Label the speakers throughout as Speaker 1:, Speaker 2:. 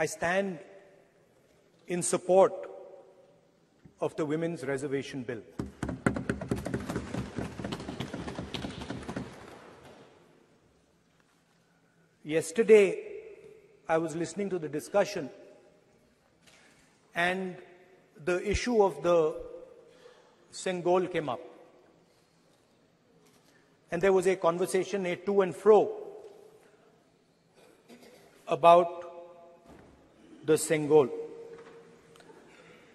Speaker 1: I stand in support of the Women's Reservation Bill. Yesterday, I was listening to the discussion, and the issue of the Sengol came up. And there was a conversation, a to and fro, about the Sengol.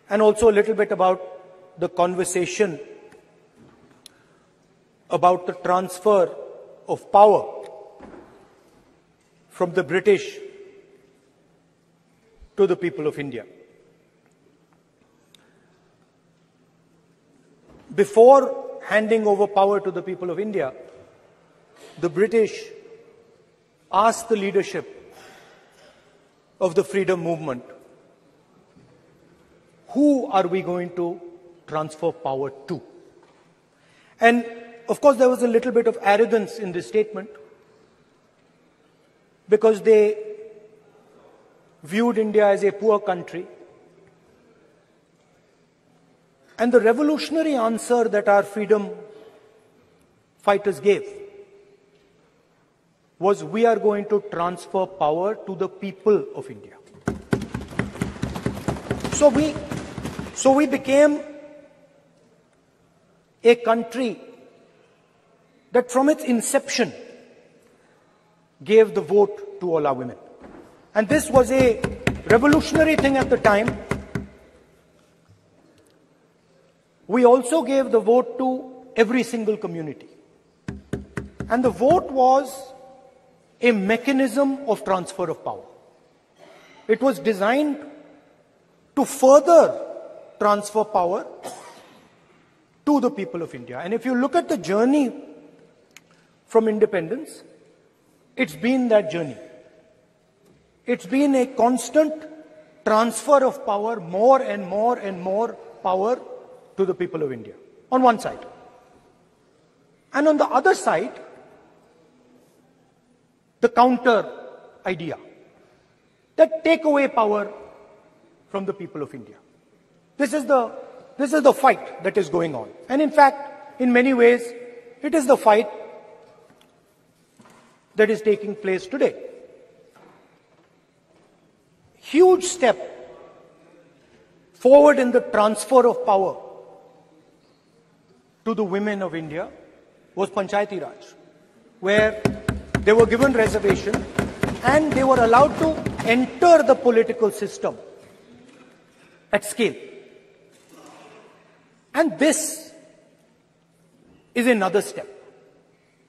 Speaker 1: And also a little bit about the conversation about the transfer of power from the British to the people of India. Before handing over power to the people of India, the British asked the leadership of the freedom movement, who are we going to transfer power to? And of course, there was a little bit of arrogance in this statement, because they viewed India as a poor country. And the revolutionary answer that our freedom fighters gave was, we are going to transfer power to the people of India. So we became a country that from its inception gave the vote to all our women. And this was a revolutionary thing at the time. We also gave the vote to every single community. And the vote was a mechanism of transfer of power. It was designed to further transfer power to the people of India. And if you look at the journey from independence, it's been that journey. It's been a constant transfer of power, more and more and more power to the people of India, on one side. And on the other side, the counter idea, that take away power from the people of India. This is the fight that is going on. And in fact, in many ways, it is the fight that is taking place today. Huge step forward in the transfer of power to the women of India was Panchayati Raj, where they were given reservation and they were allowed to enter the political system at scale. And this is another step.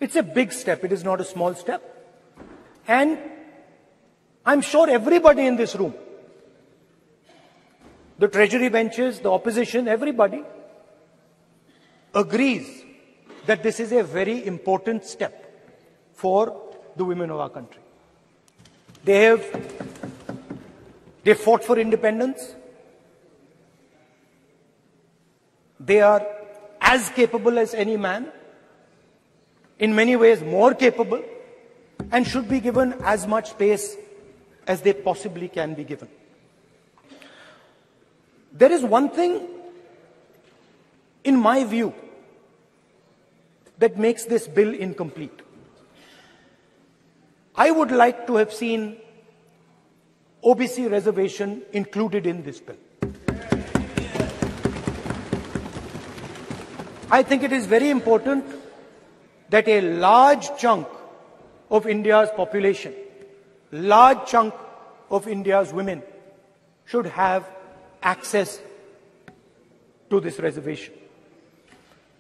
Speaker 1: It's a big step. It is not a small step. And I'm sure everybody in this room, the treasury benches, the opposition, everybody agrees that this is a very important step for the women of our country. They fought for independence. They are as capable as any man, in many ways more capable, and should be given as much space as they possibly can be given. There is one thing, in my view, that makes this bill incomplete. I would like to have seen OBC reservation included in this bill. I think it is very important that a large chunk of India's population, large chunk of India's women should have access to this reservation.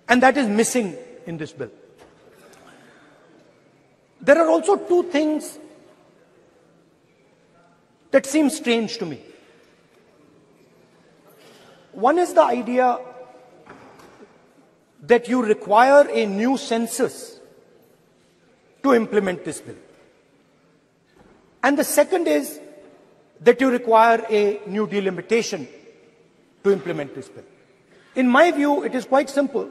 Speaker 1: And that is missing in this bill. There are also two things that seem strange to me. One is the idea that you require a new census to implement this bill. And the second is that you require a new delimitation to implement this bill. In my view, it is quite simple.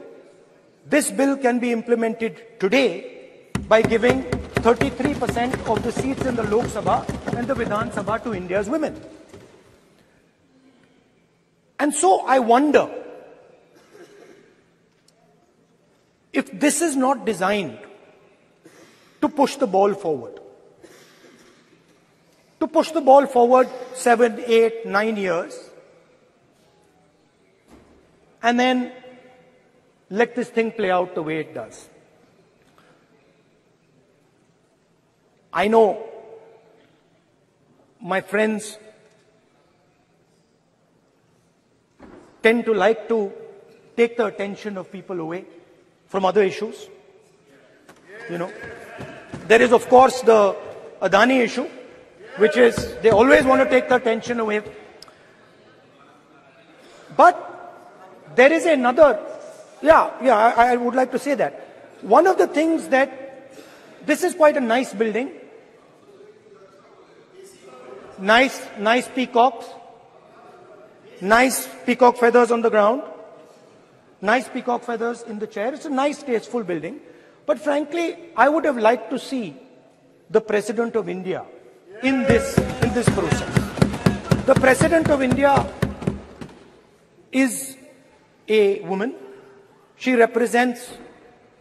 Speaker 1: This bill can be implemented today by giving 33% of the seats in the Lok Sabha and the Vidhan Sabha to India's women. And so I wonder if this is not designed to push the ball forward. To push the ball forward 7, 8, 9 years, and then let this thing play out the way it does. I know my friends tend to like to take the attention of people away from other issues. You know, there is of course the Adani issue, which is they always want to take the attention away. But there is another, I would like to say that. One of the things that, this is quite a nice building. Nice peacocks. Nice peacock feathers on the ground. Nice peacock feathers in the chair. It's a nice, tasteful building. But frankly, I would have liked to see the President of India in this process. The President of India is a woman. She represents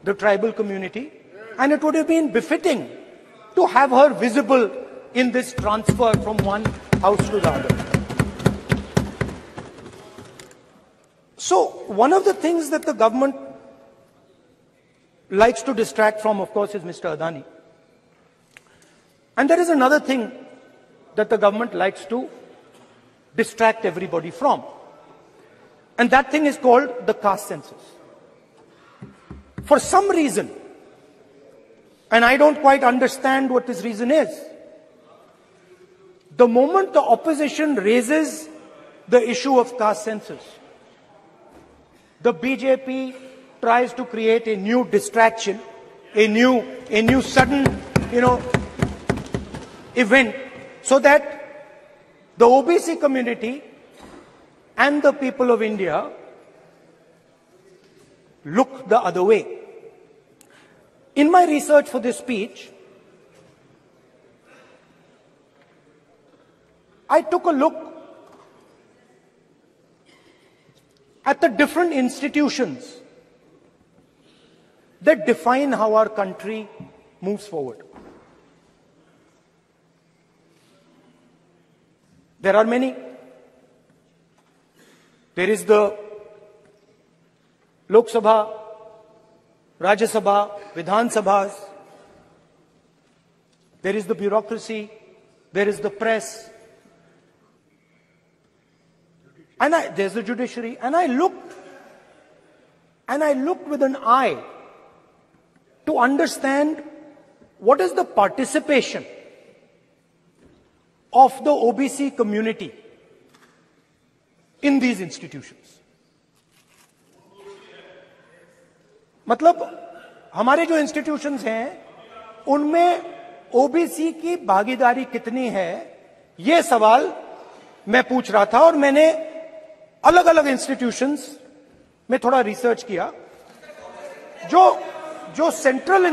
Speaker 1: the tribal community, and it would have been befitting to have her visible in this transfer from one house to the other. So, one of the things that the government likes to distract from, of course, is Mr. Adani. And there is another thing that the government likes to distract everybody from. And that thing is called the caste census. For some reason, and I don't quite understand what this reason is, the moment the opposition raises the issue of caste census, the BJP tries to create a new distraction, a new sudden, event, so that the OBC community and the people of India look the other way. In my research for this speech, I took a look at the different institutions that define how our country moves forward. There are many. There is the Lok Sabha, Rajya Sabha, Vidhan Sabhas. There is the bureaucracy. There is the press. And there's the judiciary. And I looked with an eye to understand what is the participation of the OBC community in these institutions. मतलब हमारे जो institutions हैं उनमें OBC की भागीदारी कितनी है, ये सवाल मैं पूछ रहा था और मैंने अलग अलग institutions में थोड़ा research किया जो central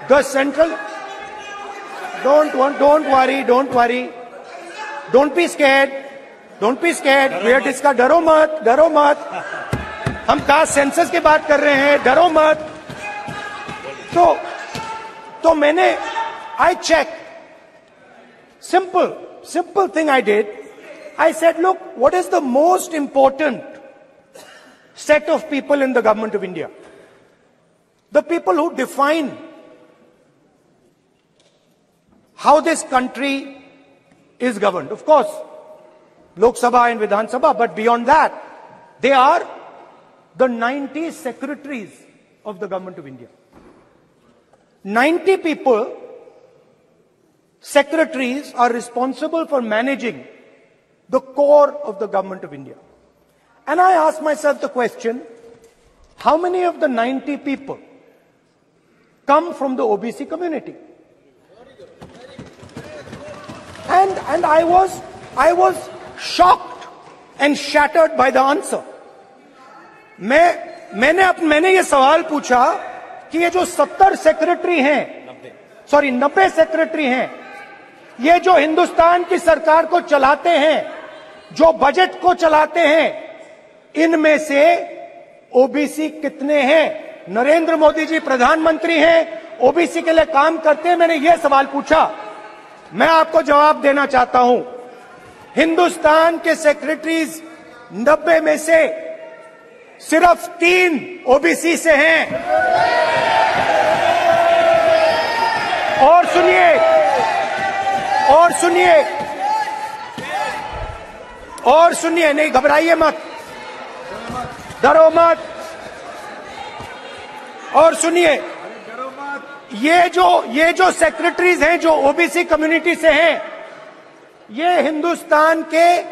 Speaker 1: the central, don't worry, don't be scared, we are discussing, डरो मत, हम कास्ट सेंसस की बात कर रहे हैं, डरो मत. तो मैंने, I checked, simple thing I did, I said, look, what is the most important set of people in the government of India? The people who define how this country is governed. Of course, Lok Sabha and Vidhan Sabha, but beyond that, they are the 90 secretaries of the government of India. 90 people, secretaries, are responsible for managing the core of the government of India. And I asked myself the question, how many of the 90 people come from the OBC community. And I was shocked and shattered by the answer. मैंने ये सवाल पूछा कि ये जो 70 secretary हैं, 90 secretary हैं, ये जो हिंदुस्तान की सरकार को चलाते हैं, जो बजट को चलाते हैं, इनमें से ओबीसी कितने हैं? नरेंद्र मोदी जी प्रधानमंत्री हैं, ओबीसी के लिए काम करते हैं। मैंने ये सवाल पूछा। मैं आपको जवाब देना चाहता हूं, हिंदुस्तान के सेक्रेटरीज 90 में से सिर्फ 3 ओबीसी से हैं। और सुनिए, नहीं घबराइए मत, डरो मत, और सुनिए, ये जो सेक्रेटरीज हैं जो ओबीसी कम्युनिटी से हैं, ये हिंदुस्तान के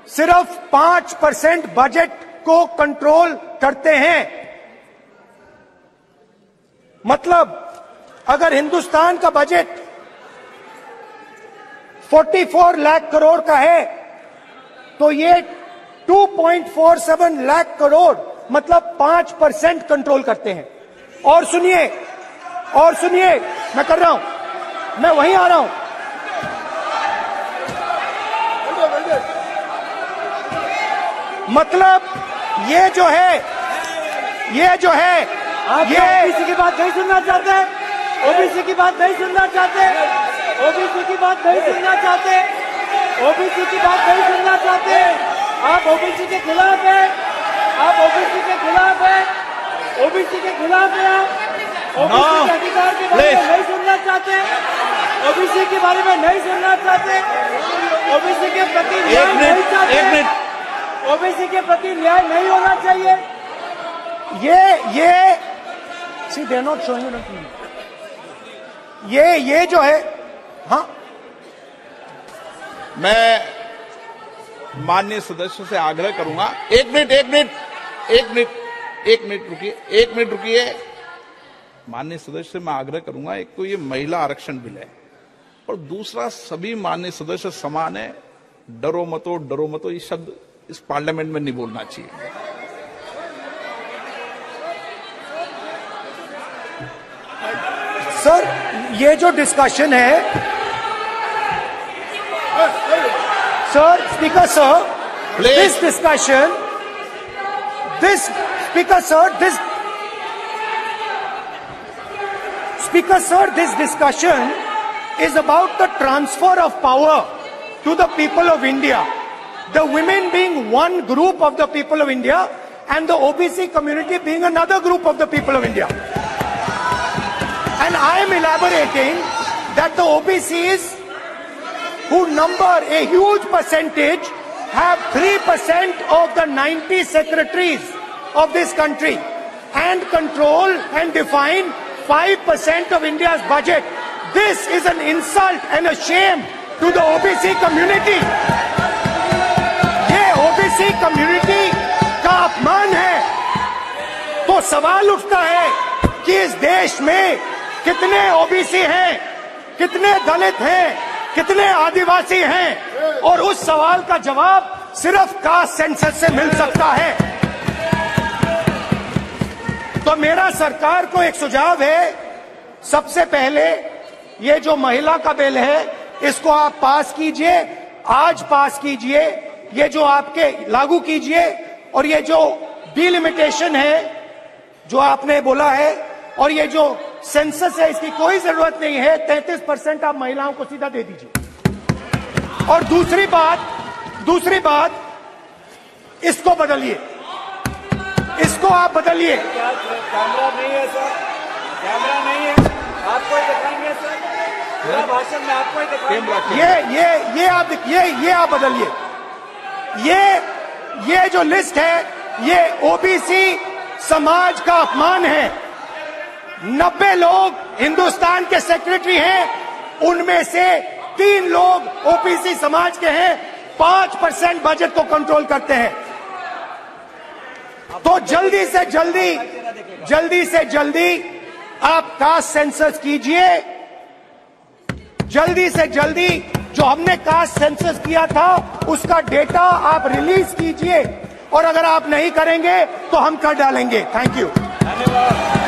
Speaker 1: सिर्फ 5% बजट को कंट्रोल करते हैं। मतलब अगर हिंदुस्तान का बजट 44 लाख करोड़ का है, तो ये 2.47 लाख करोड़ मतलब 5% कंट्रोल करते हैं। और सुनिए, मैं कर रहा हूं, मैं वहीं आ रहा हूं। मतलब ये जो है
Speaker 2: आप ओबीसी की बात नहीं सुनना चाहते, ओबीसी की बात नहीं सुनना चाहते, ओबीसी की बात नहीं सुनना चाहते, ओबीसी की बात नहीं सुनना चाहते। आप ओबीसी के खिलाफ है, आप ओबीसी के खिलाफ है, ओबीसी के खिलाफ है। आप ओबीसी के अधिकार के बारे में नहीं सुनना चाहते, ओबीसी के बारे में नहीं सुनना चाहते, ओबीसी के प्रति न्याय नहीं चाहते, ओबीसी के प्रति न्याय नहीं होना चाहिए।
Speaker 1: ये सी दे नॉट शोइंग ये जो है, हाँ,
Speaker 3: मैं माननीय सदस्य से आग्रह करूंगा, एक मिनट रुकिए। माननीय सदस्य से मैं आग्रह करूंगा, एक तो ये महिला आरक्षण बिल है, और दूसरा सभी माननीय सदस्य समान है। डरो मतो ये शब्द इस पार्लियामेंट में नहीं बोलना चाहिए।
Speaker 1: सर, ये जो डिस्कशन है, sir, speaker sir, this discussion, this discussion is about the transfer of power to the people of India. The women being one group of the people of India and the OBC community being another group of the people of India. And I am elaborating that the OBCs, who number a huge percentage, have 3% of the 90 secretaries of this country and control and define 5% of India's budget. This is an insult and a shame to the OBC community. ये OBC community का अपमान है। तो सवाल उठता है कि इस देश में कितने OBC हैं, कितने दलित हैं, कितने आदिवासी हैं, और उस सवाल का जवाब सिर्फ कास्ट सेंसस से मिल सकता है। तो मेरा सरकार को एक सुझाव है, सबसे पहले ये जो महिला का बिल है, इसको आप पास कीजिए, आज पास कीजिए, ये जो आपके लागू कीजिए, और ये जो डिलिमिटेशन है जो आपने बोला है, और ये जो सेंसस है, इसकी कोई जरूरत नहीं है। 33% आप महिलाओं को सीधा दे दीजिए। और दूसरी बात, इसको बदलिए, इसको आप बदलिए।
Speaker 2: कैमरा नहीं है सर, कैमरा नहीं है, आपको ही दिखाएंगे सर, पूरा भाषण में आपको ही दिखाएंगे।
Speaker 1: ये आप बदलिए। ये जो लिस्ट है, ये ओबीसी समाज का अपमान है। 90 लोग हिंदुस्तान के सेक्रेटरी हैं, उनमें से 3 लोग ओबीसी समाज के हैं, 5% बजट को कंट्रोल करते हैं। तो जल्दी से जल्दी आप कास्ट सेंसस कीजिए, जल्दी से जल्दी। जो हमने कास्ट सेंसस किया था उसका डेटा आप रिलीज कीजिए, और अगर आप नहीं करेंगे तो हम कर डालेंगे। Thank you.
Speaker 2: धन्यवाद।